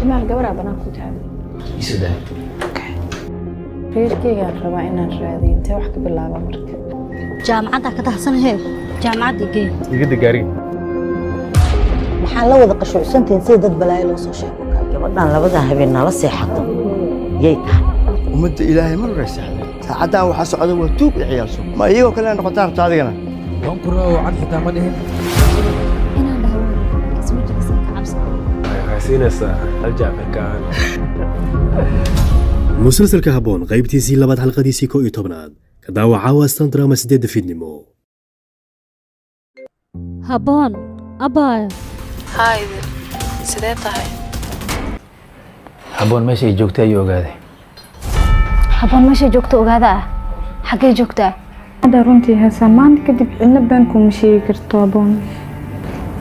جمال قبل بنات كتاب يسدها غير كي ربا إن الرادي أنت وحكي بالله بمرك جامعة كده سنة جامعة دقيقة يقد قارين maxaan la wada qashuucsantiin sida dad balaayo loo soo sheego gabadhan labada habeenna la seexato yey tahay ummadda ilaahay mar raysaxay saacaddan waxa socda waa tuug ciyaalso ma iyagoo kale noqotaa rabta adigana waan ku raawo cad xitaa ma dhihin inaan dhaho isma jirsan ka cabsan haysiinaysaa aljaafirkaan مسلسلka haboon qaybtiisii labaad xalqadiisii 11aad ka daawaca Astaan Drama 8 fiidnimo haboon abaa هاي سيدتها هاي haboon meesha ay joogtay ayuu ogaaday haboon meesha joogto ogaada ah xagee joogtaa هذا رنتي هسمان كدب عنا بينكم شيء كرتابون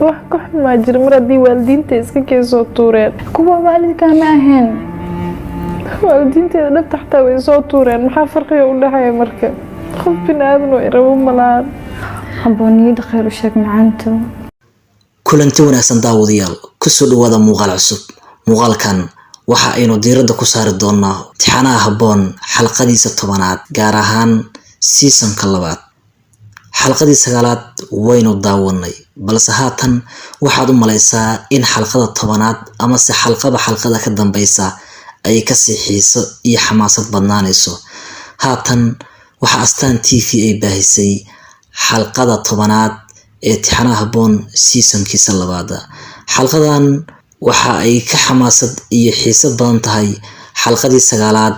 wax ka xumaa jir mar haddii waalidiinta iska keensoo tuureen kuwa waalidka ma ahayn waalidiinteeda dhabta xataa way soo tuureen maxaa farqiga u dhexeeya marka qof biniaadan oo irabo malaan habooniyada khayr u sheeg macaanto kulanti wanaagsan daawadayaal ku soo dhawaada muuqaal cusub muuqaalkan waxa aynu diiradda ku saari doonaa imtixaanaha haboon xalqadiisa 10aad gaar ahaan seasonka 2 xalqadii 9aad waynu daawanay balse haatan waxaad u malaysaa in xalqada 10aad ama se xalqada ka dambaysa ay ka sii xiiso iyo xamaasad badnaanayso haatan waxa Astaan TV ay baahisay xalqada 10aad imtixaanaha haboon seasonkiisa 2 xalqadan waxa ay ka xamaasad iyo xiisad badan tahay xalqadii 9aad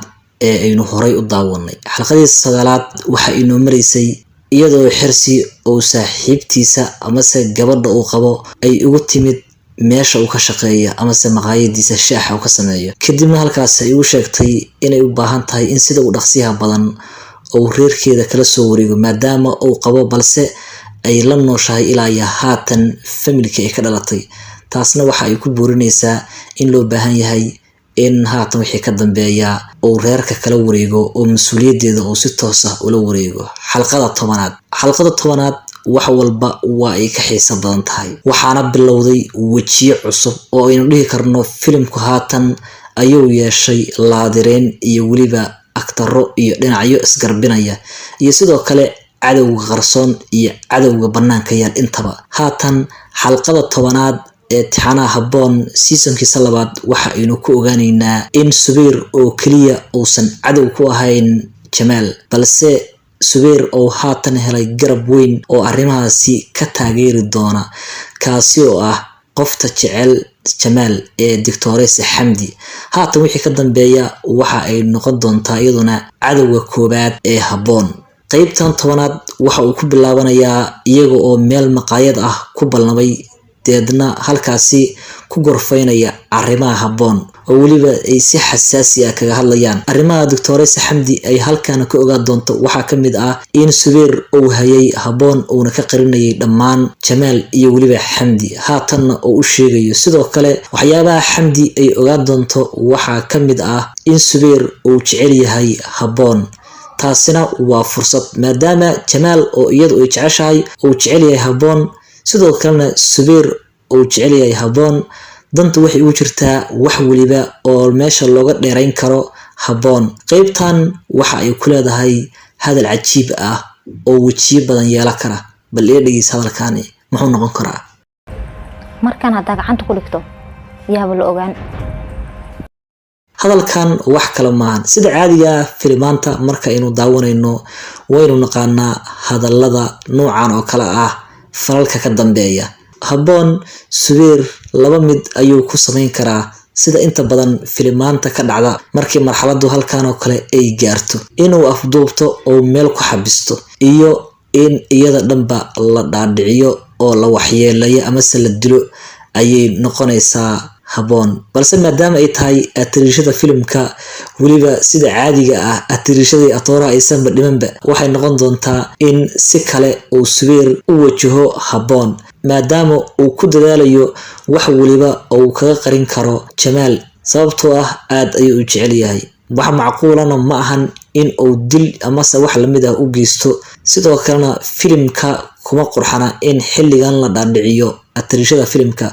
ee aynu horay u daawanay xalqadii 9aad waxa ay noo mareysay iyadoo xirsi oo saaxiibtiisa ama se gabadha uu qabo ay ugu timid meesha uu ka shaqeeyo ama se maqaayadiisa shaaxa uu ka sameeyo kadibna halkaas ay u sheegtay inay u baahan tahay in sida uu dhaqsiyaha badan oo reerkeeda kala soo wareego maadaama uu qabo balse ay la nooshahay ilaa ya haatan familka ay ka dhalatay taasna waxa ay ku buurinaysaa in loo baahan yahay in haatan wixii ka dambeeya oo reerka kala wareego oo mas'uuliyadeeda oo si toos ah ula wareego xalqada 10aad wax walba waa ay ka xiiso badan tahay waxaana bilowday wajiyo cusub oo aynu dhihi karno filimku haatan ayuu yeeshay laadireen iyo waliba aktaro iyo dhinacyo isgarbinaya iyo sidoo kale cadawga qarsoon iyo cadawga banaanka yaal intaba haatan xalqada 10aad ee imtixaanaha haboon seasonkiisa 2 waxa aynu ku ogaanaynaa in Subayr oo kaliya uusan cadow ku ahayn Jamaal balse Subayr oo haatan helay garab weyn oo arrimahaasi ka taageeri doona kaasi oo ah qofta jecel Jamaal ee Doctoressa Xamdi haatan wixii ka dambeeya waxa ay noqon doontaa iyaduna cadawga koobaad ee haboon qaybtan 10aad waxa uu ku bilaabanayaa iyaga oo meel maqaayad ah ku balnamay deedna halkaasi ku gorfaynaya arrimaha haboon oo waliba ay si xasaasi ah kaga hadlayaan arrimaha Doctoressa Xamdi ay halkan ka ogaa doonto waxa kamid ah in Subayr uu hayay haboon oo ka qarinayay dhammaan Jamaal iyo waliba Xamdi haatan oo u sheegayo sidoo kale waxyaabaha Xamdi ay ogaa doonto waxa kamid ah in Subayr uu jecel yahay haboon taasina waa fursad maadaama Jamaal oo iyadu ay jeceshahay oo jecel yahay haboon sidoo kalena Subayr oo jecel yahay haboon danta waxay u jirtaa wax waliba oo meesha looga dheerayn karo haboon qaybtan waxa ay ku leedahay hadal cajiib ah oo wajiyo badan yeela kara bal ee dhageys hadalkaani muxuu noqon karaa markaan hadda gacanta ku dhigto yaaba la ogaan hadalkan wax kala maahan sida caadiga filimaanta marka aynu daawanayno waynu naqaanaa hadallada noocan oo kala ah falalka ka dambeeya haboon Subayr laba mid ayuu ku sameyn karaa sida inta badan filimaanta ka dhacda markii marxaladu halkan oo kale ay gaarto inuu afduubto oo meel ku xabisto iyo in iyada dhanba la dhaadhiciyo oo la waxyeelayo ama se la dilo ayay noqonaysaa haboon balse maadaama ay tahay atirishada filimka waliba sida caadiga ah atirishadii atooraha aysan dhimanba waxay noqon doontaa in si kale uu Subayr u wajaho haboon maadaama uu ku dadaalayo wax waliba oo kaga qarin karo Jamaal sababtoo ah aad ayuu u jecel yahay wax macquulana ma ahan in uu dil ama se wax lamid ah u geysto sidoo kalena filimka kuma qurxana in xilligan la dhaadhiciyo atirishada filimka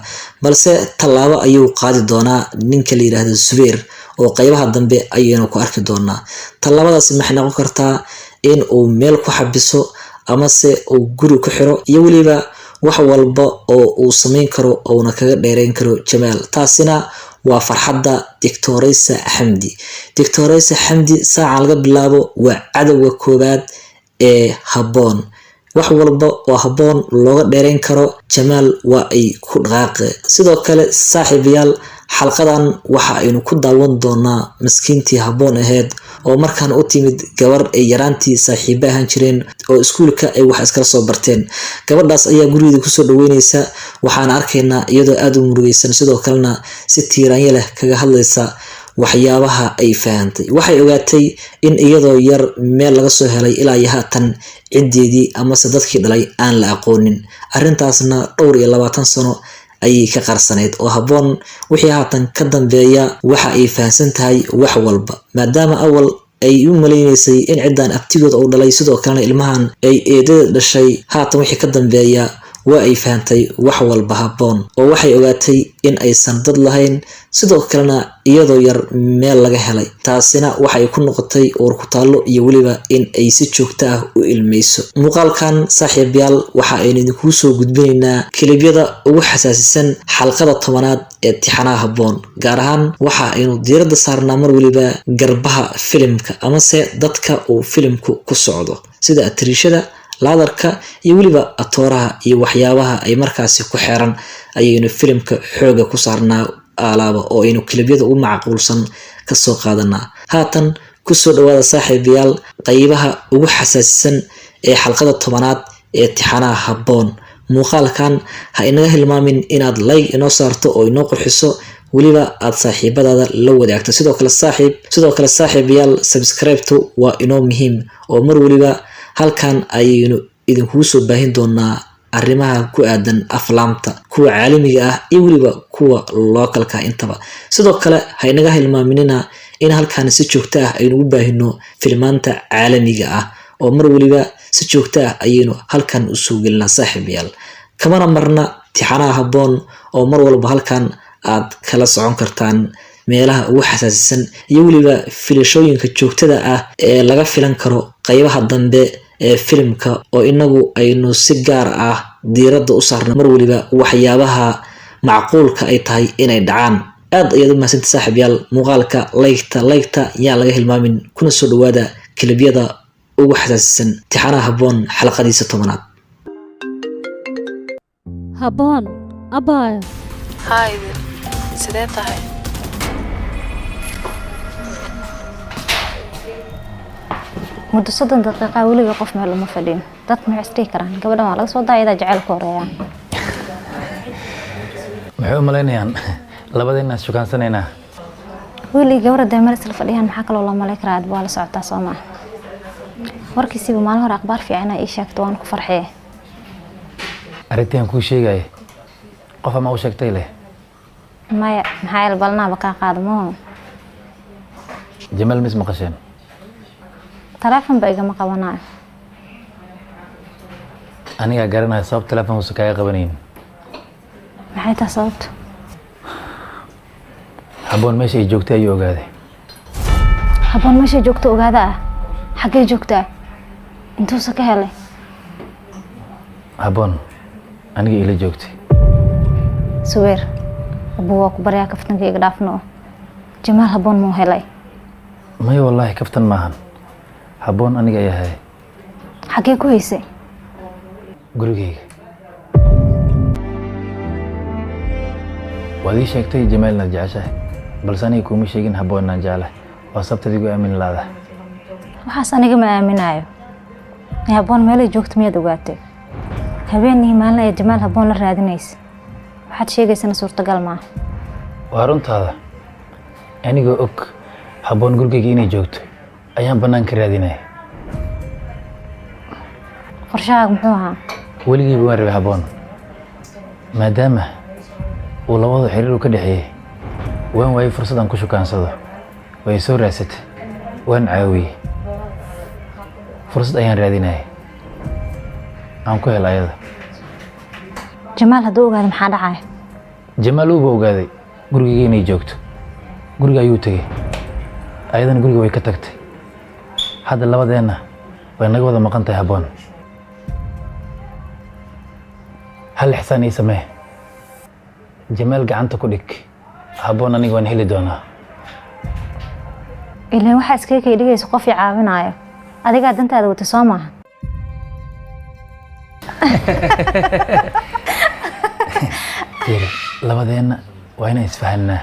balse tallaabo ayuu qaadi doonaa ninka la yiraahdo Zubeer oo qaybaha dambe ayaynu ku arki doonaa. Tallaabadaasi maxay noqon kartaa in uu meel ku xabiso ama se uu guri ku xiro iyo waliba wax walba oo uu sameyn karo oo na kaga dheereyn karo Jamaal. Taasina waa farxadda Dictoressa Xamdi. Dictoressa Xamdi saaca laga bilaabo waa cadawga koobaad ee Habboon. wax walba oo Habboon looga dheereyn karo Jamaal waa ay ku dhaqaaqay. Sidoo kale saaxiibayaal xalqadan waxa aynu ku daawan doonaa maskiintii Habboon ahayd oo markaan u timid gabar ay yaraantii saaxiibo ahaan jireen oo iskuulka ay wax iskala soo barteen. Gabadhaas ayaa gurigeeda ku soo dhaweynaysa waxaan arkaynaa iyadoo aad u murugaysan sidoo kalena si tiiraanya leh kaga hadlaysa waxyaabaha ay fahantay. Waxay ogaatay in iyadoo yar meel laga soo helay ilaa haatan cideedii ama dadkii dhalay aan la aqoonin. Arrintaasna dhowr iyo 20 sano ayay ka qarsaneyd oo Habboon wixii haatan ka dambeeya waxa ay fahansan tahay wax walba maadaama awal ay u maleynaysay in ciidan abtigood uu dhalay sidoo kalena ilmahan ay eedada dhashay. Haatan wixii ka dambeeya waa ay fahantay wax walba Habboon oo waxay ogaatay in aysan dad lahayn sidoo kalena iyadoo yar meel laga helay. Taasina waxay ku noqotay uur ku taalo iyo waliba in ay si joogto ah u ilmeyso. Muuqaalkan saaxiibayaal waxa aynu idinku soo gudbinaynaa kilibyada ugu xasaasisan xalqada 10aad ee tixanaha Habboon. Gaar ahaan waxa aynu diiradda saarnaa mar waliba garbaha filimka ama se dadka uu filimku ku socdo sida atirishada laadarka iyo waliba atooraha iyo waxyaabaha ay markaasi ku xeeran ayaynu filimka xooga ku saarnaa alaaba oo aynu kilibyada ugu macquulsan ka soo qaadanaa. Haatan ku soo dhawaada saaxiibayaal qaybaha ugu xasaasisan ee xalqada 10aad ee tixanaha Habboon. Muuqaalkan ha inaga hilmaamin inaad like inoo saarto oo inoo qurxiso waliba aad saaxiibadaada la wadaagto. sidoo kale saaxiibayaal subscribe-tu waa inoo muhiim oo mar waliba halkan ayaynu idinku soo baahin doonaa arrimaha ku aadan aflaamta kuwa caalamiga ah iyo waliba kuwa localka intaba. Sidoo kale ha inaga hilmaaminina in halkan si joogto ah aynu u baahino filmaanta caalamiga ah oo mar waliba si joogto ah ayaynu halkan u soo gelinaa saaxiibayaal. kamana marna tixanaha Habboon oo mar walba halkan aad kala socon kartaan meelaha ugu xasaasisan iyo waliba filashooyinka joogtada ah ee laga filan karo qaybaha dambe ee filimka oo inagu aynu si gaar ah diiradda u saarno mar waliba waxyaabaha macquulka ay tahay inay dhacaan. aad ayaad u mahadsantahay saaxiibayaal. muuqaalka like-ta yaa laga hilmaamin kuna soo dhawaada kilibyada ugu xasaasisan tixanaha Habboon xalqadiisa 10aad. Habboon abaayo Haydi, sidee tahay? muddo 30 daqiiqo waliba qof meel uma fadhiin. dad ma istii karaan gabadhan waa laga soo daayada jacaylka horeeyaan. waxay u malaynayaan labadeena shukaansanayna wali gabadha meel isla fadhiyaan maxaa kaloo la malay karaa aad baa la socotaa Soomaa. warkiisiba maalin hore akhbaar fiican ay sheegto waan ku farxay. arrintan ku sheegay qof ama u sheegtay leh maya maxay balnaaba ka qaadmo. Jamaal mis maqasheen telefoon ba igama qabanayo. aniga garanay sabab telefoon uu kaga qabanayn. maxay tahay sababta? Habboon meesha ay joogtay ayuu ogaaday. Habboon meesha joogto ogaada xagee joogtaa intuu ka helay? Habboon aniga ila joogtay. Zubeer abuu waa ku baryaa kaftanka iga dhaafno. Jamaal Habboon muu helay? maya wallahi kaftan maahan. Habboon aniga ayaa hay. xagee ku haysay? gurigeyga. waad ii sheegtay Jamaalna jeceshahay balse aniga kuma sheegin Habboonna jecelahay waa sababtay igu aamin laada. waxaas aniga ma aaminayo. Habboon meel ay joogto miyaad ogaatay? habeenii maalin ay Jamaal Habboon la raadinaysa waxaad sheegaysana suurtagal ma. waa runtaada aniga og Habboon gurigeyga inay joogto ayaan banaanka raadinay. qorshahaagu muxuu ahaa? weligeyba waan rabay Habboon maadaama uu labada xiriir ka dhaxeeyay waan waayay fursad aan ku shukaansado way soo raasatay waan caawiyay fursad ayaan raadinay aan ku helay ayada jamaal hadduu ogaado maxaa dhacaya? jamaal uuba ogaaday gurigayga inay joogto guriga ayuu tegey ayadana guriga way ka tagtay hadda labadeenna way naga wada maqan tahay habboon hal ixsaan ii samee jamaal gacanta ku dhig habboon aniga waan heli doonaa ilaan waxaa iskaga kay dhigaysa qof i caawinaayo adigaa dantaada wata soo maaha labadeenna waa inaan isfahanaa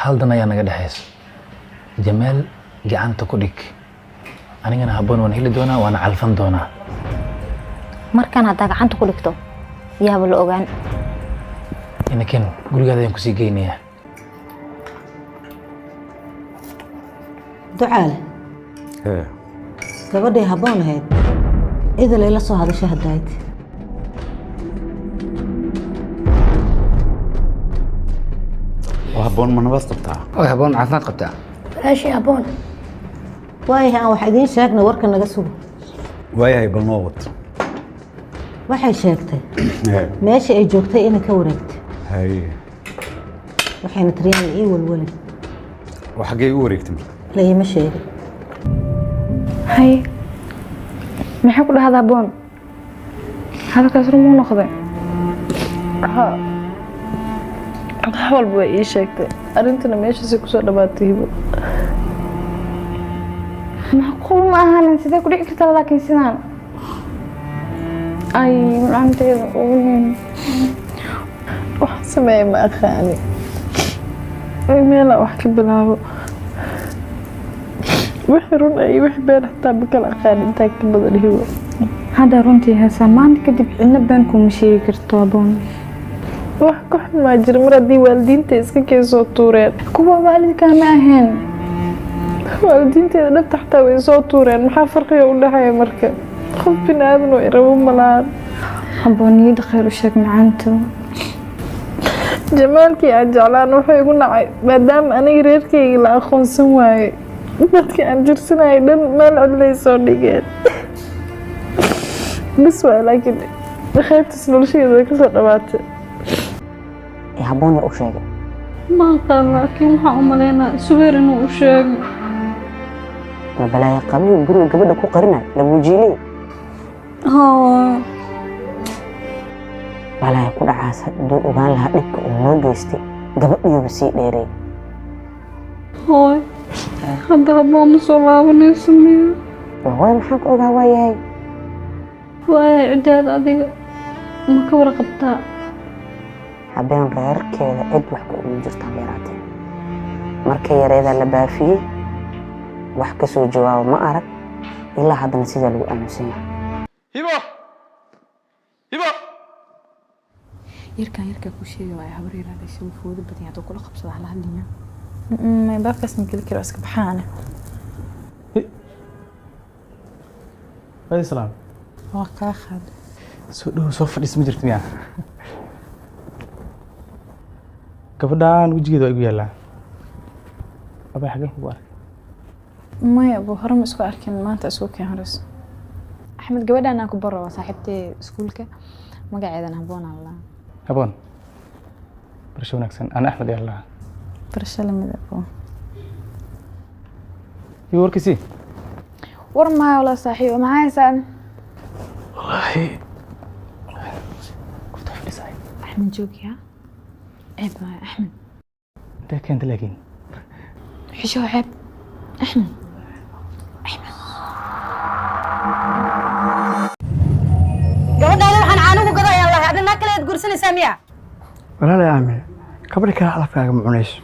hal dan ayaa naga dhexayso jamaal gacanta ku dhig anigana habboon waan heli doonaa waana calfan doonaa markaan haddaa gacanta ku dhigto yaaba la ogaan inakin gurigaada ayaan kusii geynayaa ducaale gabadhay habboon ahayd idil ay la soo hadasho haddayd habboon ma nabad qabtaa habboon caafimaad qabtaa walaashii habboon waayahay aan wax idiin sheegna warka naga sugo waayahay bal noo wad waxay sheegtay meesha ay joogtay inay ka wareegtay haye waxayna tiriyaan ii walwalin oo xaggee u wareegtay layma sheegin haye maxay ku dhahdaa habboon hadalkaas run muu noqday wax walba way ii sheegtay arrintana meeshaasay kusoo dhammaatay hibo macquul ma ahanin sidee ku dhici kartaa laakiin sidaan ay macanteeda wax sameeye ma aqaani meelaa wax ka bilaabo wixii run ay wixii been xataa ma kala aqaan intaa ka badan hibo hadda runtii heesaa maanta kadib cidna been kuma sheegi karto habboon wax ka xun maa jira mar haddii waalidiinta iska keensoo tuureen kuwa waalidkaa ma ahayn waalidiinteeda dhabta xataa way soo tuureen maxaa farqiga u dhexeeya marka qof bin aadan oo irabo malaan habboon niyadda khayr u sheeg macaanta jamaalkii aan jeclaan wuxuu igu nacay maadaama aniga reerkayga la aqoonsan waaye dadkii aan jirsanayay dhan meel codlay soo dhigeen bis waay laakiin qaybtaas nolosheeda way kasoo dhammaatay habboon yaa u sheegay ma aqaan laakiin waxaan u malaynaa subeer inuu u sheego ma balaaya qabiil guriga gabadha ku qarinayo lagu jiilay balaaya ku dhacaas hadduu ogaan lahaa dhibka uu noo geystay gabadhiiba sii dheeray hooy hadda habboon ma soo laabanayso miya way maxaan ka ogaa waayahay waayahay ciddaada adiga ma ka warqabtaa habeen reerkeeda cid wax ka ugu jirta beeraatee markay yareedaa la baafiyey wax ka soo jawaabo ma arag ilaa haddana sidaa lagu aaminsan yahay hibo yarkaa ku sheegi waaya habar yaraada isagu foodo badan hadduu kula qabsado hala hadliya baabkaas ma geli karo iska baxaana islaam waa kaa qaad soo dhow soo fadhiis ma jirto miyaa gabadhaan wejigeeda waa igu yaallaa abay xaggeen kugu arkay maya buu hore ma isku arkin maanta isku keen horeyso axmed gabadhaan aan ku baro waa saaxiibtay iskuulka magaceedana habboon aan lahaa habboon barasho wanaagsan ana axmed yaa lahaa barasho lamid habboon iyo warkiisii war maayo walaa saaxiibo maxaa haysaan wallaahi qofta fadhiisay axmed joogiyaa عيب معي أحمد أنت كنت لكن حشو عيب أحمد gabadhaan waxaan caanigu gadayaa lahay adina kale guursanaysaa miya walaalahay aamin gabadha kale calafkaaga ma cunayso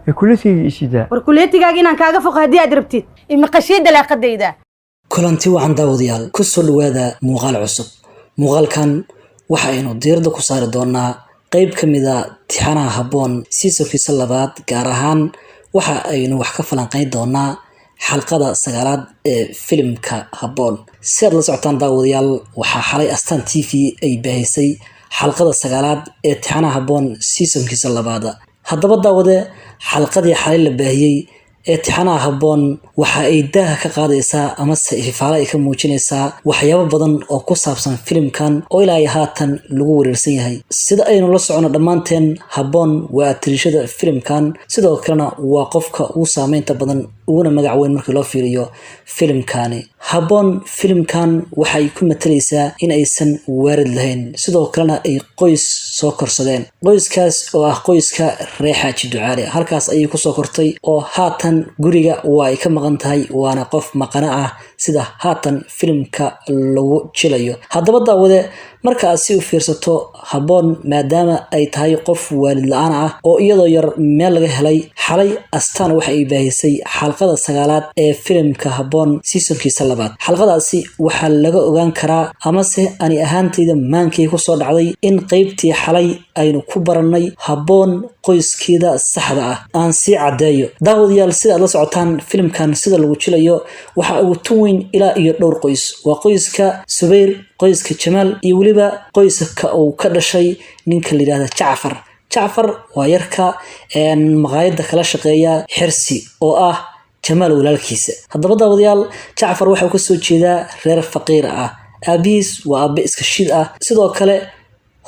ee kuleetiga isidaa war kuleetigaaga inaan kaaga foqo haddii aad rabtid imaqashii dalaaqadayda kulanti wacan daawadayaal ku soo dhawaada muuqaal cusub muuqaalkan waxa aynu diiradda ku saari doonaa qayb ka mid ah tixanaha habboon seasonkiisa labaad gaar ahaan waxa aynu wax ka falanqayn doonaa xalqada 9aad ee filimka habboon si aad la socotaan daawadayaal waxaa xalay astaan TV ay baahisay xalqada 9aad ee tixanaha habboon seasonkiisa labaad haddaba daawade xalqadii xalay la baahiyay ee tixanaha habboon waxa ay daaha ka qaadaysaa ama se ifafaale ay ka muujinaysaa waxyaabo badan oo ku saabsan filimkan oo ilaa haatan lagu wareersan yahay sida aynu la socono dhammaanteen Habboon waa tirishada filimkan sidoo kalena waa qofka ugu saameynta badan uguna magac weyn markii loo fiiriyo filimkani Habboon filimkan waxay ku matalaysaa in aysan waarid lahayn sidoo kalena ay qoys soo korsadeen qoyskaas oo ah qoyska Reexaaji Ducaale halkaas ayay ku soo kortay oo haatan guriga waa ay ka maqan tahay waana qof maqana ah sida haatan filimka lagu jilayo haddaba daawade marka aad si u fiirsato Habboon maadaama ay tahay qof waalid la'aan ah oo iyadoo yar meel laga helay xalay astaan waxa ay baahisay xalqada 9aad ee filimka Habboon seasonkiisa 2 xalqadaasi waxa laga ogaan karaa ama se ani ahaantayda maankii ku soo dhacday in qaybtii xalay aynu ku baranay Habboon qoyskeeda saxda ah aan si cadeeyo daawadayaal sida aad la socotaan filimkan sida lagu jilayo waxa uu tuweyn ilaa iyo dhowr qoys waa qoyska Subayr qoyska Jamaal iyo waliba qoyska uu ka dhashay ninka la yiraahdo Jacfar waa yarka maqaayada kala shaqeeya Xirsi oo ah Jamaal walaalkiisa haddaba daawadayaal Jacfar waxa uu ka soo jeedaa reer faqiir ah aabiis waa aabe iska shid ah sidoo kale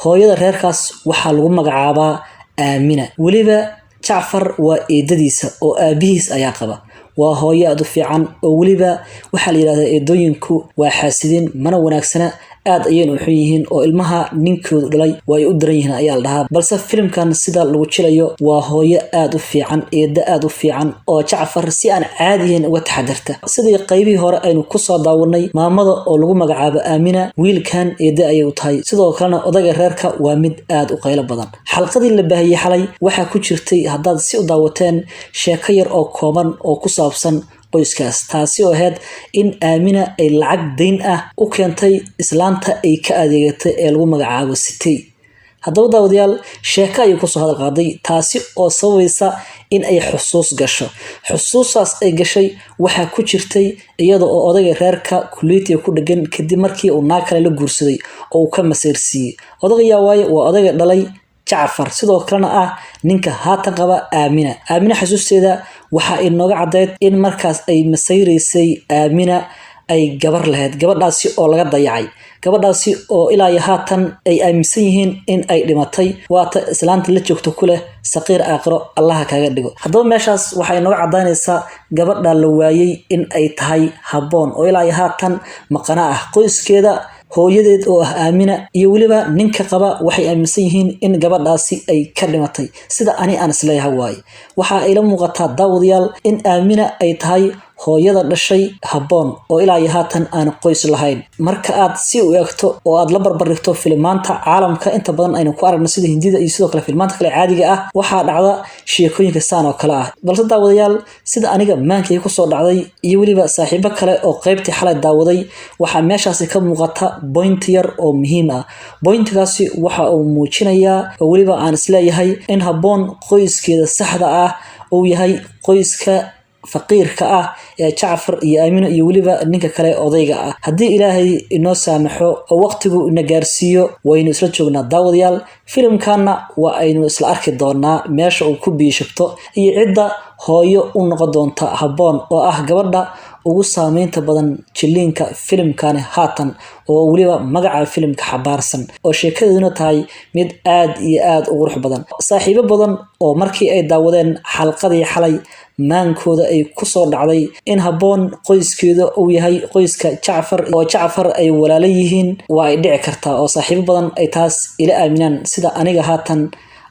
hooyada reerkaas waxa lagu magacaabaa Aamina waliba Jacfar waa eedadiisa oo aabihiis ayaa qaba waa hooyo aad u fiican oo waliba waxa la yiraahdaa eedooyinku waa xaasidin mana wanaagsana aad ayeen u xun yihiin oo ilmaha ninkoodu dhalay way u daran yihiin ayaa la dhahaa balse filimkan sida lagu jilayo waa hooyo aad u fiican eeda aad u fiican oo Jacfar si aan caadiyin uga taxadarta sidii qaybihii hore aynu ku soo daawanay maamada oo lagu magacaabo Aamina wiilkan eeda ayay u tahay sidoo kalena odaga reerka waa mid aad u qaylo badan xalqadii la baahiyay xalay waxa ku jirtay haddaad si u daawateen sheeko yar oo kooban oo ku saabsan qoyskaas taasi oo ahayd in Aamina ay lacag deyn ah u keentay islaanta ay ka adeegatay ee lagu magacaabo Sitay haddaba daawadayaal sheeko ay ku soo hadal qaaday taasi oo sabaysa in ay xusuusaas ay gashay waxa ku jirtay iyada oo odayga reerka kuleetiga ku dhagan kadib markii uu naag kale la guursaday oo ka maseersiiyay odayga waaye waa odayga dhalay Jacfar sidoo kalena ah ninka haatan qaba Aamina xasuusteeda waxa ay nooga cadeed in markaas ay masayraysay Aamina ay gabar lahayd gabadhaasi oo laga dayacay gabadhaasi oo ilaa haatan ay aaminsan yihiin in ay dhimatay waata islaanta la joogto ku leh saqiir aakhiro Allah kaaga dhigo haddaba meeshaas waxa ay nooga cadeynaysaa gabadha la waayay in ay tahay Habboon oo ilaa haatan maqana ah qoyskeeda hooyadeed oo ah Aamina iyo waliba ninka qaba waxay aaminsan yihiin in gabadhaasi ay ka dhimatay sida aan isleeyahay waay waxa ay la muuqataa daawadayaal in Aamina ay tahay hooyada dhashay Habboon oo ilaa haatan aan qoys lahayn marka aad si u eegto oo aad la barbar dhigto filmaanta caalamka inta badan aynu ku aragno sida Hindida iyo sidoo kale filmaanta kale caadiga ah waxa dhacda sheekooyinka saan oo kale ah balse daawadayaal sida aniga maankii ku soo dhacday iyo waliba saaxiibo kale oo qaybtii xalay daawaday waxa meeshaas ka muuqata point yar oo muhiim ah pointkaasi waxa uu muujinayaa oo waliba aan isleeyahay in Habboon qoyskeeda saxda ah uu yahay qoyska faqiirka ah ee Jacfar iyo Aamina iyo waliba ninka kale odayga ah hadii Ilaahay inoo saamaxo oo waqtigu ina gaarsiiyo waynu isla joognaa daawadayaal filimkana waa aynu isla arki doonaa meesha uu ku biishibto iyo cidda hooyo u noqon doonta Habboon oo ah gabadha ugu saameynta badan jiliinka filimkan haatan oo waliba magaca filimka xabaarsan oo sheekadeeduna tahay mid aad iyo aad u qurux badan saaxiibo badan oo markii ay daawadeen xalqadii xalay maankooda ay ku soo dhacday in Habboon qoyskeeda uu yahay qoyska Jacfar oo Jacfar ay walaalo yihiin waa ay dhici kartaa oo saaxiibo badan ay taas ila aaminaan sida aniga haatan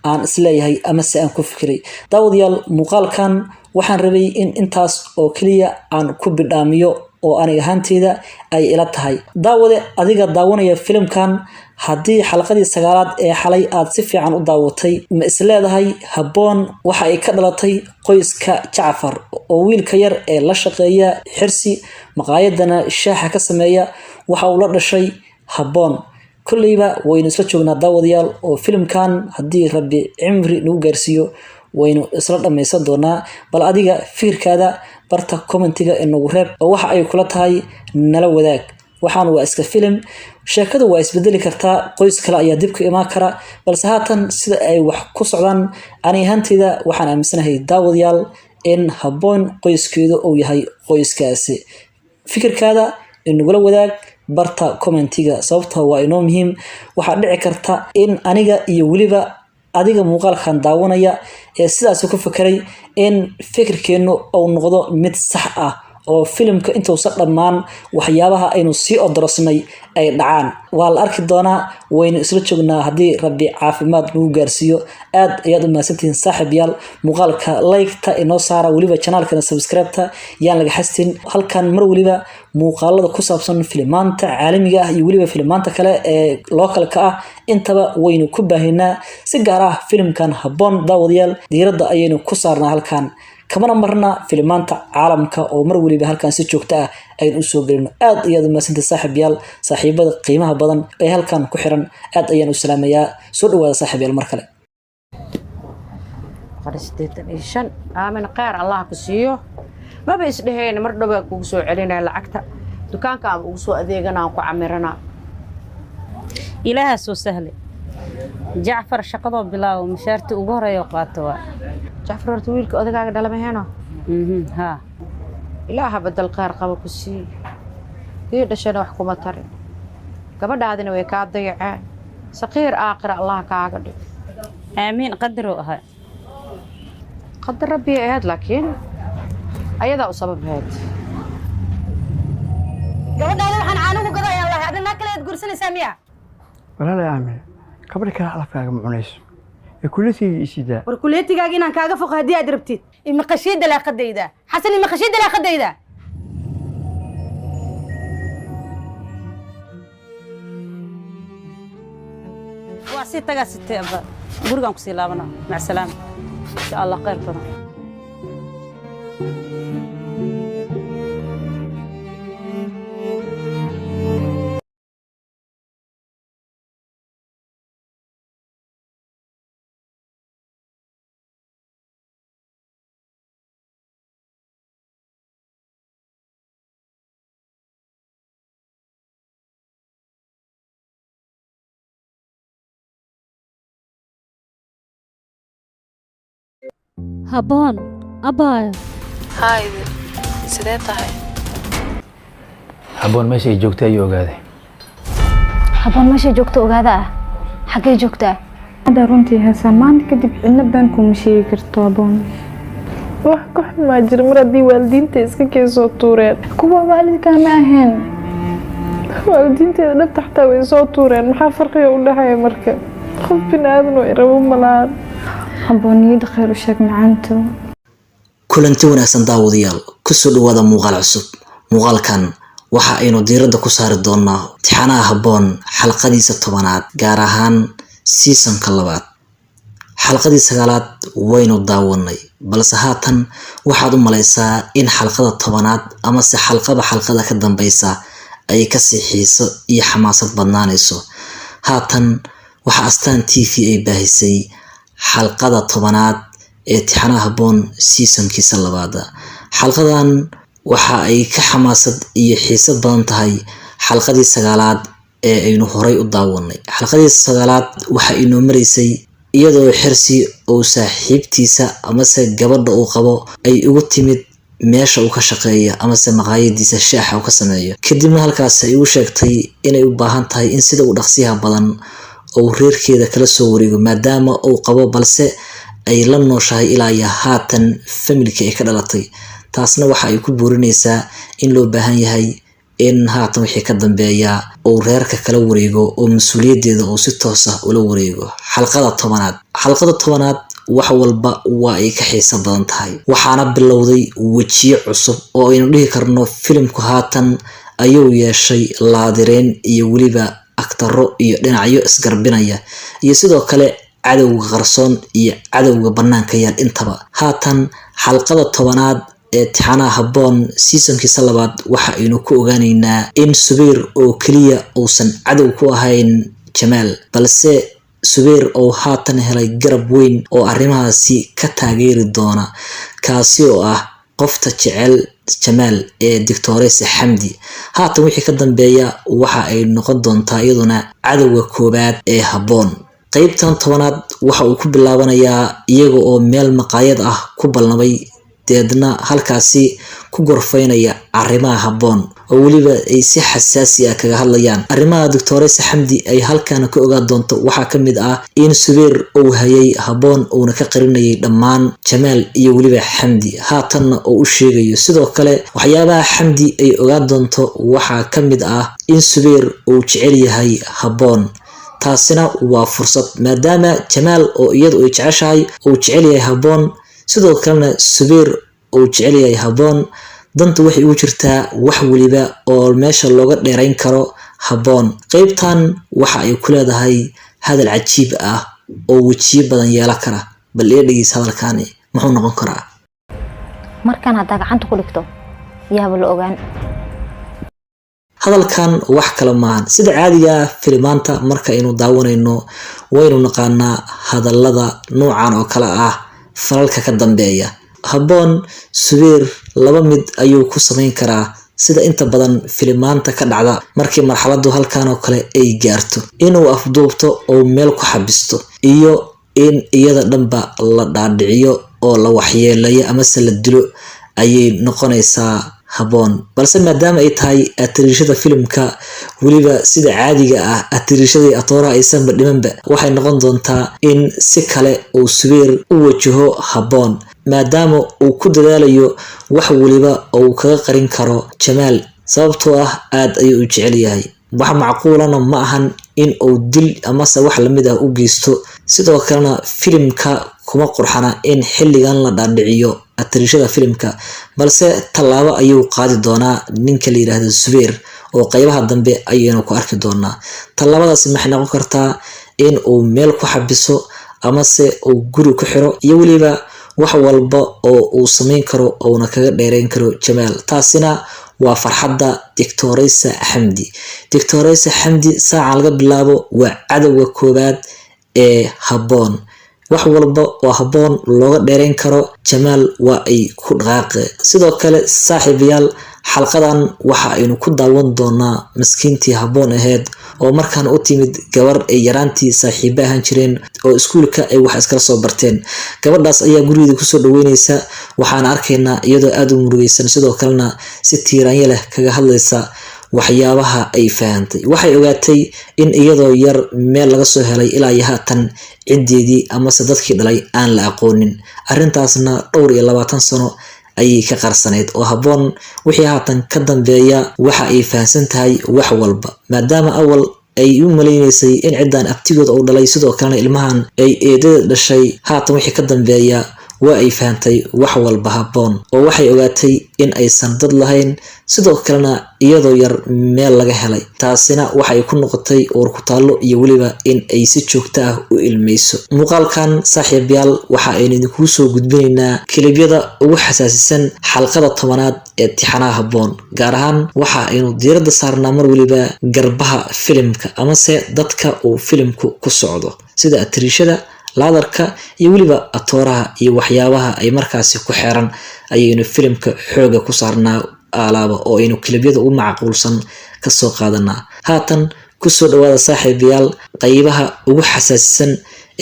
aan isleeyahay ama si aan ku fikiray daawadayaal muuqaalkan waxaan rabay in intaas oo kaliya aan ku bidhaamiyo oo aniga ahaanteyda ay ila tahay daawade adiga daawanaya filimkan haddii xalqadii 9aad ee xalay aad si fiican u daawatay ma isleedahay Habboon waxa ay ka dhalatay qoyska Jacfar oo wiilka yar ee la shaqeeya Xirsi maqaayadana shaaha ka sameeya waxa uu la dhashay Habboon kulliba waynu isla joognaa daawadayaal oo filimkan haddii Rabbi cimri nagu gaarsiiyo waynu isla dhameysan doonaa bal adiga fikirkaada barta commentiga inagu reeb oo waxa ay kula tahay nala wadaag waxaan waa iska film sheekadu waa isbedeli kartaa qoys kale ayaa dib ka imaan kara balse haatan sida ay wax ku socdaan ani ahaantayda waxaan aaminsanahay daawadayaal in habboon qoyskeedu uu yahay qoyskaasi. fikirkaada inagula wadaag barta commentiga sababtoo waa inoo muhiim. waxaa dhici karta in aniga iyo weliba adiga muuqaalkan daawanaya ee sidaas ku fikiray in fikirkeenu uu noqdo mid sax ah oo filimka intuusan dhammaan waxyaabaha aynu sii odorosnay ay dhacaan. waa la arki doonaa waynu isla joognaa haddii rabbi caafimaad nagu gaarsiiyo. aad ayaad u mahadsantihiin saaxiibayaal. muuqaalka like-ta inoo saara weliba channelkana subscribe-ta yaan laga xastin. halkan mar weliba muuqaalada ku saabsan filimaanta caalamiga ah iyo weliba filimaanta kale ee localka ah intaba waynu ku baahinaa. si gaar ah filimkan habboon daawadayaal diiradda ayaynu ku saarnaa halkan. kamana marna filimaanta caalamka oo mar waliba halkan si joogto ah aynu u soo gelino. aad ayaad u mahadsantahay saaxiibayaal. saaxiibada qiimaha badan ee halkan ku xiran aad ayaan u salaamayaa. soo dhawaada saaxiibayaal mar kale. qaristeetan shan aamin qaar Allah ku siiyo maba isdheheen mar dhawa kugu soo celinay lacagta dukaanka aan ugu soo adeeganaa ku camirana. ilaaha soo sahlay jacfar shaqado bilaaw mushaarti ugu horeeyo qaato waa jacfar horta wiilka odagaaga dhalamaheeno ha ilaaha badal qaar qaba ku sii ii dhashana wax kuma tarin gabadhaadina way ka dayacaan saqiir aakhir Allah kaaga dhig aamiin qadaro ahay qadar rabbi aad laakiin ayada u sabab hayd gabadhaada waxaan caanugu gadayaa Allah adina kale aad gursanaysaa miya walaal aamin kabri kala alafkaaga ma cunayso ee kuleetiga isida war kuleetigaaga inaan kaaga foq hadii aad rabtid ima qashiida la qadayda xasan ima qashiida la qadayda waa si taga sitaba gurigan ku sii laabana mac salaam insha Allah khayr badan. habboon abaayo haydi sidee tahay habboon meesha ay joogtay ayuu ogaaday. habboon meesha joogto ogaada ah xagee joogtaa hada runtii heesaa maanta kadib cidna been kuma sheegi karto habboon wax ka xumaa jira mar haddii waalidiinta iska keensoo tuureen kuwa waalidkaa ma ahayn waalidiinteeda dhabta xataa way soo tuureen maxaa farqiga u dhexeeya marka qof binaadan oo irabo malaan habbooniyada khayr u sheeg macaanto. kulanti wanaagsan daawadayaal kusoo dhawaada muuqaal cusub. muuqaalkan waxa aynu diiradda ku saari doonaa imtixaanaha habboon xalqadiisa 10aad gaar ahaan seasonka 2. xalqadii 9aad waynu daawanay balse haatan waxaad u malaysaa in xalqada 10aad ama se xalqada ka dambaysa ay ka sii xiiso iyo xamaasad badnaanayso. haatan waxa Astaan TV ay baahisay xalqada 10aad ee imtixaanaha habboon seasonkiisa 2. xalqadan waxa ay ka xamaasad iyo xiisad badan tahay xalqadii 9aad ee aynu horay u daawanay. xalqadii 9aad waxa inoo mareysay iyadoo xirsi oo saaxiibtiisa ama se gabadha uu qabo ay ugu timid meesha uu ka shaqeeyo ama se maqaayadiisa shaaxa uu ka sameeyo. kadibna halkaas ay u sheegtay inay u baahan tahay in sida uu dhaqsiyaha badan oo reerkeeda kala soo wareego maadaama uu qabo balse ay la nooshahay ilaa iyo haatan familka ay ka dhalatay. taasna waxa ay ku buurinaysaa in loo baahan yahay in haatan wixii ka dambeeya oo reerka kala wareego oo mas'uuliyadeeda oo si toos ah ula wareego. xalqada 10aad wax walba waa ay ka xiiso badan tahay. waxaana bilowday wajiyo cusub oo aynu dhihi karno filimku haatan ayuu yeeshay laadireen iyo weliba aktaro iyo dhinacyo isgarbinaya iyo sidoo kale cadowga qarsoon iyo cadowga banaanka yaal intaba. haatan xalqada 10aad ee imtixaanaha habboon seasonkiisa 2 waxa aynu ku ogaanaynaa in Subayr oo kaliya uusan cadow ku ahayn Jamaal balse Subayr oo haatan helay garab weyn oo arrimahaasi ka taageeri doona kaasi oo ah qofta jecel Jamaal ee Doctoressa Xamdi. haatan wixii ka dambeeya waxa ay noqon doontaa iyaduna cadowga koobaad ee habboon. qaybtan 10aad waxa uu ku bilaabanayaa iyaga oo meel maqaayad ah ku balnamay deedna halkaasi ku gorfaynaya arrimaha habboon oo weliba ay si xasaasi ah kaga hadlayaan arrimaha doctoressa xamdi ay halkan ka ogaa doonto waxaa ka mid ah in Subeer uu hayay habboon uuna ka qarinayay dhammaan Jamaal iyo weliba Xamdi haatanna oo u sheegayo sidoo kale waxyaabaha Xamdi ay ogaa doonto waxaa ka mid ah in Subeer uu jecel yahay habboon taasina waa fursad maadaama Jamaal oo iyadu ay jeceshahay uu jecel yahay habboon sidoo kalena Subeer uu jecel yahay habboon dantu waxay ugu jirtaa wax waliba oo meesha looga dheerayn karo habboon qaybtan waxa ay ku leedahay hadal cajiib ah oo wajiyo badan yeelan kara bal ee dhageys hadalkaani muxuu noqon karaa markaan hadda gacanta ku dhigto yaaba la ogaan hadalkan wax kala maahan sida caadiga filimaanta marka aynu daawanayno waynu naqaanaa hadallada noocan oo kala ah falalka ka dambeeya habboon Subeer laba mid ayuu ku sameyn karaa sida inta badan filimaanta ka dhacda markii marxaladdu halkan oo kale ay gaarto inuu afduubto oo meel ku xabisto iyo in iyada dhanba la dhaadhiciyo oo la waxyeelayo ama se la dilo ayay noqonaysaa habboon balse maadaama ay tahay atirishada filimka waliba sida caadiga ah atirishadii atooraha aysan dhimanba waxay noqon doontaa in si kale uu Subeer u wajaho habboon maadaama uu ku dadaalayo wax waliba oo kaga qarin karo Jamaal sababtoo ah aad ayuu u jecel yahay wax macquulana ma ahan in uu dil ama wax lamid ah u geysto sidoo kalena filimka kuma qurxana in xilligan la dhaadhiciyo atirishada filimka balse talaabo ayuu qaadi doonaa ninka la yiraahdo Subeer oo qaybaha dambe ayaynu ku arki doonaa talaabadaasi maxay noqon kartaa in uu meel ku xabiso ama se uu guri ku xiro iyo waliba wax walba oo uu sameyn karo oo na kaga dheerayn karo Jamaal taasina waa farxadda doctoressa Xamdi doctoressa Xamdi saaca laga bilaabo waa cadawga koobaad ee habboon wax walba oo habboon looga dheerayn karo Jamaal waa ay ku dhaqaaqay sidoo kale saaxiibayaal xalqadan waxa aynu ku daawan doonaa maskiintii habboon ahayd oo markaan u timid gabar ay yaraantii saaxiibo ahaan jireen oo iskuulka ay wax iskala soo barteen gabadhaas ayaa gurigeeda ku soo dhaweynaysa waxaan arkaynaa iyadoo aad u murugaysan sidoo kalena si tiiraanya leh kaga hadlaysa waxyaabaha ay fahantay waxay ogaatay in iyadoo yar meel laga soo helay ilaa haatan cideedii ama dadkii dhalay aan la aqoonin arintaasna dhowr iyo 20 sano ayay ka qarsaneyd oo habboon wixii haatan ka dambeeya waxa ay fahansan tahay wax walba maadaama awal ay u maleynaysay in ciidan abtigood oo dhalay sidoo kalena ilmahan ay eedada dhashay haatan wixii ka dambeeya waa ay fahantay wax walba habboon oo waxay ogaatay in aysan dad lahayn sidoo kalena iyadoo yar meel laga helay taasina waxay ku noqotay uur ku taalo iyo waliba in ay si joogto ah u ilmeyso muuqaalkan saaxiibayaal waxa aynu idinku soo gudbinaynaa kilibyada ugu xasaasisan xalqada 10aad ee tixanaha habboon gaar ahaan waxa aynu diiradda saarnaa mar waliba garbaha filimka ama se dadka uu filimku ku socdo sida atirishada laadarka iyo waliba atooraha iyo waxyaabaha ay markaasi ku xeeran ayaynu filimka xooga ku saarnaa alaaba oo aynu kilibyada ugu macquulsan ka soo qaadanaa haatan ku soo dhawaada saaxiibayaal qaybaha ugu xasaasisan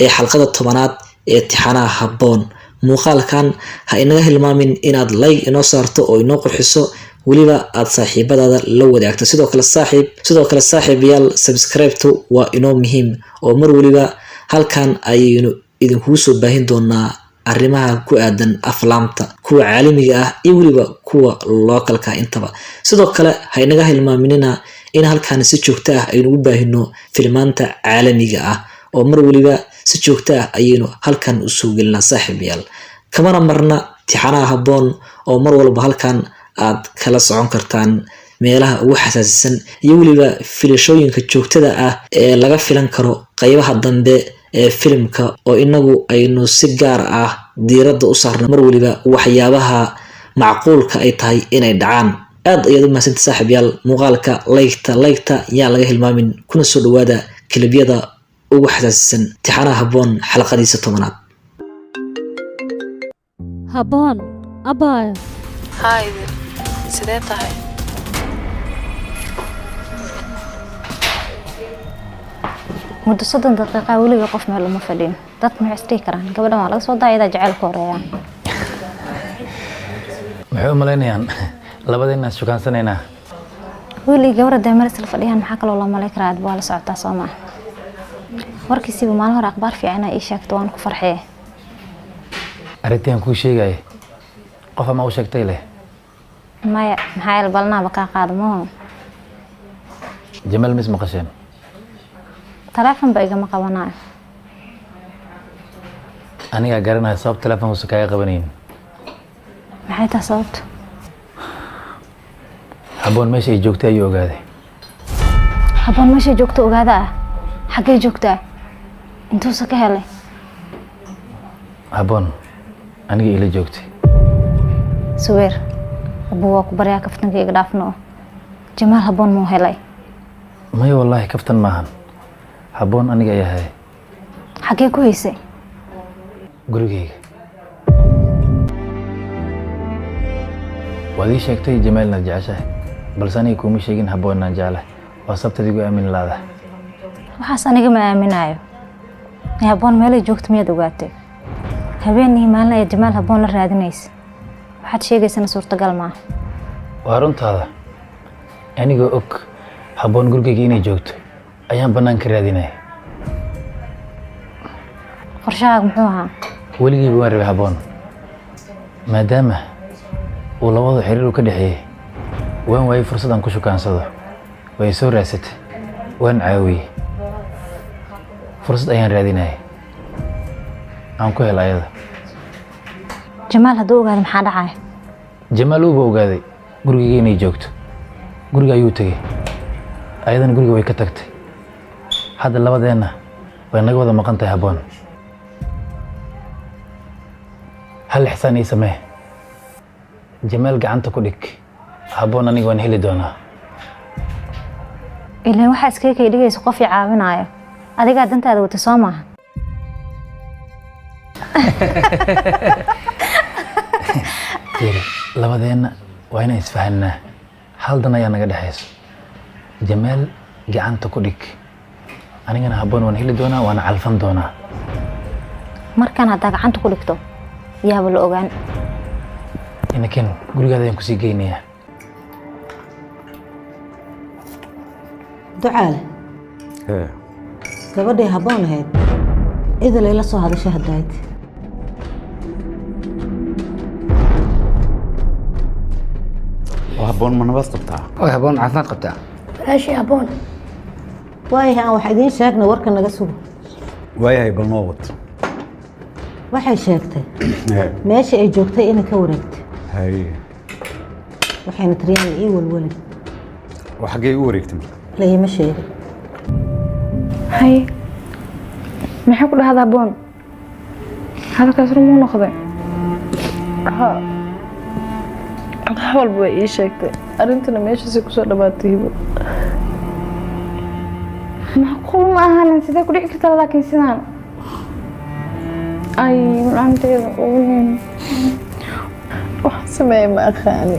ee xalqada 10aad ee tixanaha habboon muuqaalkan ha inaga hilmaamin inaad like inoo saarto oo inoo qurxiso waliba aad saaxiibadaada la wadaagto sidoo kale saaxiibayaal subscribe-tu waa inoo muhiim oo mar waliba halkan ayaynu idinku soo baahin doonaa arrimaha ku aadan aflaamta kuwa caalamiga ah iyo waliba kuwa localka intaba sidoo kale ha inaga hilmaaminina in halkan si joogto ah aynu u baahino filmaanta caalamiga ah oo mar waliba si joogto ah ayaynu halkan u soo gelinaa saaxiibayaal kamana marna tixanaha habboon oo mar walba halkan aad kala socon kartaan meelaha ugu xasaasisan iyo waliba filashooyinka joogtada ah ee laga filan karo qaybaha dambe ee filimka oo inagu aynu si gaar ah diiradda u saarno mar waliba waxyaabaha macquulka ay tahay inay dhacaan aad ayaad u mahadsantahay saaxiibayaal muuqaalka like-ta yaa laga hilmaamin kuna soo dhawaada kilibyada ugu xasaasisan tixanaha habboon xalqadiisa 10aad habboon abaayo hayde sidee tahay muddo 30 daqiiqo waliba qof meel uma fadhiyo dad ma isdhihi karaan gabadhan waa laga soo daayadaa jacaylka horeeya maxay u malaynayaan labadeenna shukaansanayna wiilii gabadha deemar isla fadhiyaan maxaa kaloo loo malay karaa waa la socotaa Soomaa warkiisiba maalin hore akhbaar fiican ay sheegto waan ku farxay arrintan ku sheegay qof ma u sheegtay leh maya maxay balnaaba ka qaadmo Jamal mis maqasheen telefoon ba igama qabanayo aniga garanay sabab telefoon uu kaga qabanayn maxay tahay sababta haboon meesha ay joogtay ayuu ogaaday haboon meesha joogto ogaada xagee joogtaa intuu ka helay haboon aniga ila joogtay suweer abu waa ku baryaa kaftanka iga dhaafno Jamal haboon muu helay may wallahi kaftan maahan haboon aniga ayaa hay xagee ku haysay gurigeyga wadii sheegtay Jamalna jeceshahay balse aniga kuma sheegin haboonna jecelahay waa sabtadii ugu aamin laada waxaas aniga ma aaminayo haboon meelay joogto miyaad ogaatay habeenii maalin ay Jamal haboon la raadinaysa waxaad sheegaysana suurtagal ma waa runtaada aniga og haboon gurigeyga inay joogto ayaan banaanka raadinay qorshahaaga muxuu ahaa weligii waan rabay haboon maadaama uu labada xiriir ka dhaxeeyay waan waayay fursadan ku shukaansado way soo raasatay waan caawiyay fursad ayaan raadinay aan ku helay ayada Jamal haduu ogaado maxaa dhacay Jamal uu ogaaday gurigeyga inay joogto guriga ayuu tagay ayadan guriga way ka tagtay hadda labadeena way naga wada maqan tahay haboon hal ihsaan ii samee Jamal gacanta ku dhig haboon aniga waan heli doonaa ilaa waxa iska kay dhigayso qof i caawinayo adiga dantaada wata Soomaa labadeena waa inaan isfahanaa hal dan ayaa naga dhaxayso Jamal gacanta ku dhig anigana haboon waan heli doonaa waana calfan doonaa markaan hadda gacanta ku dhigto yaaba la ogaan inakin gurigaada ayaan kusii geynayaa ducaale gabadhii haboon ahayd idil ay la soo hadashay haddayd haboon ma nabad qabtaa oo haboon caafimaad qabtaa walaashii haboon waayahay aan wax idiin sheegna warka naga sugo waayahay bal noo wad waxay sheegtay meesha ay joogtay inay ka wareegtay hay waxayna tiriyaan ii walwalay waa xaggee u wareegtay la ima sheegin hay maxay ku dhahdaa haboon halkaas rumuu noqday walba way ii sheegtay arrintana meeshaasay kusoo dhawaatayba macquul ma ahanan sidee ku dhici kartaa laakiin sidaan ay macanteeda wax sameeye ma aqaani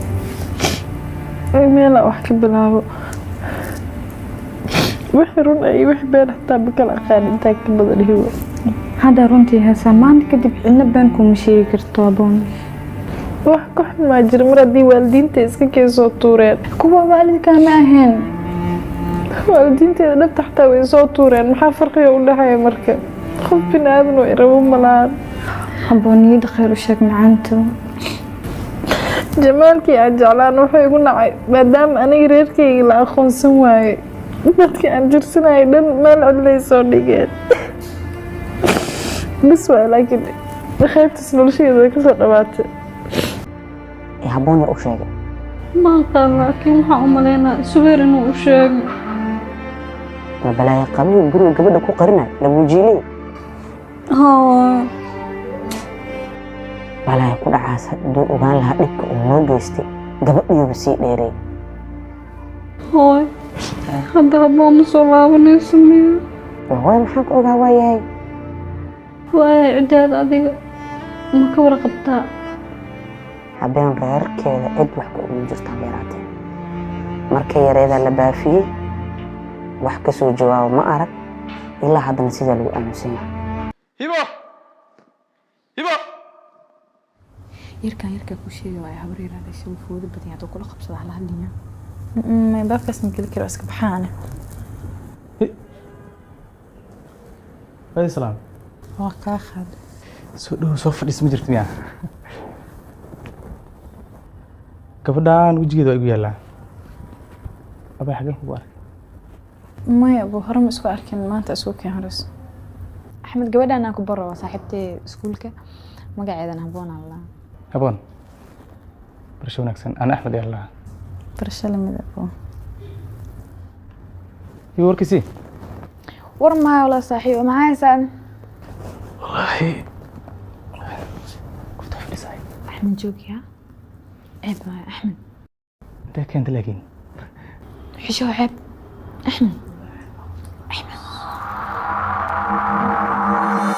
meela wax ka bilaabo wixii run ay wixii been xataa ma kala aqaani intaa ka badan hibo hadda runtii heesaan maanta kadib cidna been kuma sheegi karto haboon wax ka xun ma jiro mar haddii waalidiinta iska keensoo tuureen kuwa waalidkaa ma ahayn waalidiinteeda dhabta xataa way soo tuureen maxaa farqiga u dhexeeya marka qof bini aadan way rabo malaan habooniyada khayr u sheeg macaanto Jamaalkii aan jeclaan wuxuu igu nacay maadaama aniga reerkayga la aqoonsan waayey dadkii aan jirsanayay dhan meel cidlay soo dhigeen bas waa laakiin qaybtaas nolosheeda way kasoo dhawaatay haboon yaa u sheegay ma aqaan laakiin waxaan u malaynaa suweer inuu u sheego ma balaayo qabiil guriga gabadha ku qarinayo lagu jiilay balaayo ku dhacaas hadduu ogaan lahaa dhibka uu noo geystay gabadhiiba sii dheeray hooy hadda haboon ma soo laabanayso miya hooy maxaan ka ogaa waayahay waayahay ciddaada adiga ma ka warqabtaa habeen reerkeeda cid wax ku ugu jirta beeraatay markay yareeda la baafiyey wax ka soo jawaabo ma arag ilaa haddana sidaa lagu aaminsan yahay hibo hibo يركا كل شيء ويا هبري هذا الشيء وفوز بدي هذا كله قبضة على هالدنيا ما يبقى اسم كل راسك بحانة هذا سلام وكاخد سوف اسم جرت مياه gabadhan wajigeeda waa igu yaalaa abay xagee ku ark ما أبو هرم اسكو أركن ما أنت اسكو كهرس أحمد جواد أنا كبر صاحبتي سكولك ما قاعد أنا هبون الله هبون برشا ونكسن أنا أحمد يا الله برشا لما ذا يوركسي ورما ولا صاحي ومعاي سعد والله كنت في سعيد أحمد جوكيا عيب معي أحمد أنت كنت لكن حشو عيب أحمد